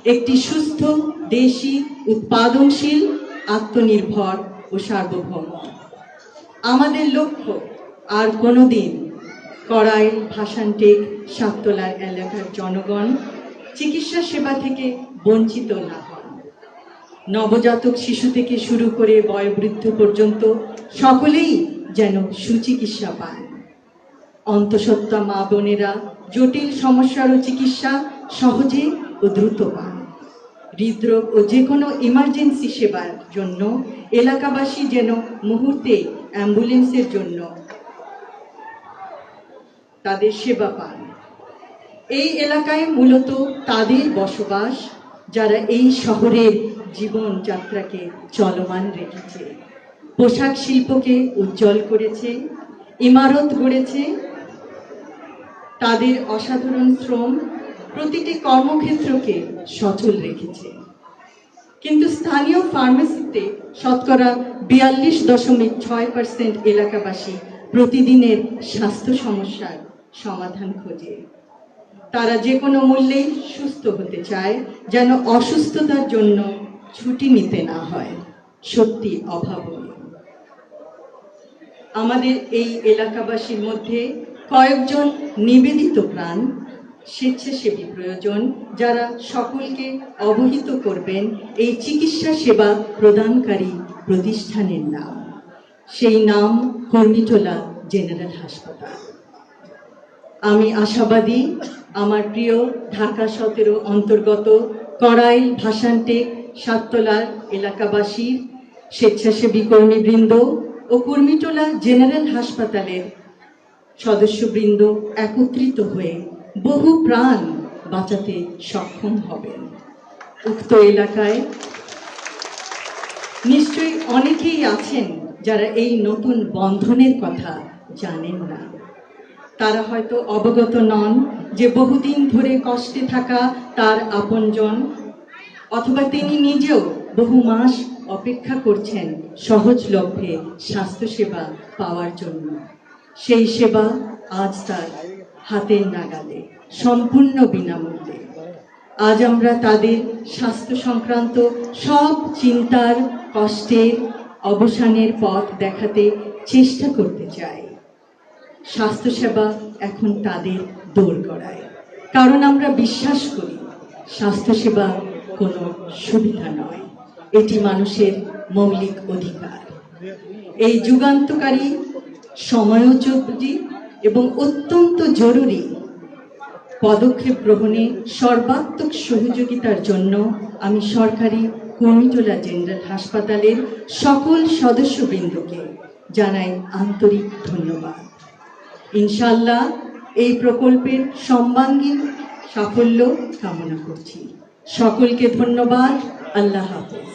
একটি সুস্থ, দেশি, উৎপাদনশীল, আত্মনির্ভর ও সার্বভৌম। আমাদের লক্ষ্য আর কোনোদিন কড়াইল, ভাসানটেক, সাততলার এলাকার জনগণ চিকিৎসা সেবা থেকে বঞ্চিত না হন। নবজাতক শিশু থেকে শুরু করে বয়োবৃদ্ধ পর্যন্ত সকলেই যেন সুচিকিৎসা পান। অন্তঃসত্ত্বা মা বোনেরা জটিল সমস্যারও চিকিৎসা সহজে ও দ্রুত পান। হৃদরোগ ও যে কোনো ইমার্জেন্সি সেবার জন্য এলাকাবাসী যেন মুহূর্তে অ্যাম্বুলেন্সের জন্য তাদের সেবা পান। এই এলাকায় মূলত তাদের বসবাস যারা এই শহরের জীবনযাত্রাকে চলমান রেখেছে, পোশাক শিল্পকে উজ্জ্বল করেছে, ইমারত গড়েছে। তাদের অসাধারণ শ্রম প্রতিটি কর্মক্ষেত্রকে সচল রেখেছে। কিন্তু স্থানীয় ফার্মেসিতে শতকরা 42.6% এলাকাবাসী প্রতিদিনের স্বাস্থ্য সমস্যার সমাধান খোঁজে। তারা যে কোনো মূল্যেই সুস্থ হতে চায়, যেন অসুস্থতার জন্য ছুটি নিতে না হয়। সত্যি অভাবনীয়। আমাদের এই এলাকাবাসীর মধ্যে কয়েকজন নিবেদিত প্রাণ স্বেচ্ছাসেবী প্রয়োজন, যারা সকলকে অবহিত করবেন এই চিকিৎসা সেবা প্রদানকারী প্রতিষ্ঠানের নাম। সেই নাম কর্মীটোলা জেনারেল হাসপাতাল। আমি আশাবাদী আমার প্রিয় ঢাকা 17 অন্তর্গত কড়াইল, ভাসানটেক, সাততলার এলাকাবাসীর স্বেচ্ছাসেবী কর্মীবৃন্দ ও কর্মীটোলা জেনারেল হাসপাতালের সদস্যবৃন্দ একত্রিত হয়ে বহু প্রাণ বাঁচাতে সক্ষম হবেন। উক্ত এলাকায় নিশ্চয়ই অনেকেই আছেন যারা এই নতুন বন্ধনের কথা জানেন না। তারা হয়তো অবগত নন যে বহুদিন ধরে কষ্টে থাকা তার আপনজন, অথবা তিনি নিজেও বহু মাস অপেক্ষা করছেন সহজলভ্যে স্বাস্থ্যসেবা পাওয়ার জন্য। সেই সেবা আজ তার হাতের নাগালে, সম্পূর্ণ বিনামূল্যে। আজ আমরা তাদের স্বাস্থ্য সংক্রান্ত সব চিন্তার, কষ্টের অবসানের পথ দেখাতে চেষ্টা করতে চাই। স্বাস্থ্যসেবা এখন তাদের দোরগোড়ায়, কারণ আমরা বিশ্বাস করি স্বাস্থ্যসেবা কোনো সুবিধা নয়, এটি মানুষের মৌলিক অধিকার। এই যুগান্তকারী, সময়োপযোগী এবং অত্যন্ত জরুরি পদক্ষেপ গ্রহণে সর্বাত্মক সহযোগিতার জন্য আমি সরকারি কর্মীটোলা জেনারেল হাসপাতালের সকল সদস্যবৃন্দকে জানাই আন্তরিক ধন্যবাদ। ইনশাআল্লাহ এই প্রকল্পের সর্বাঙ্গীন সাফল্য কামনা করছি। সকলকে ধন্যবাদ। আল্লাহ হাফেজ।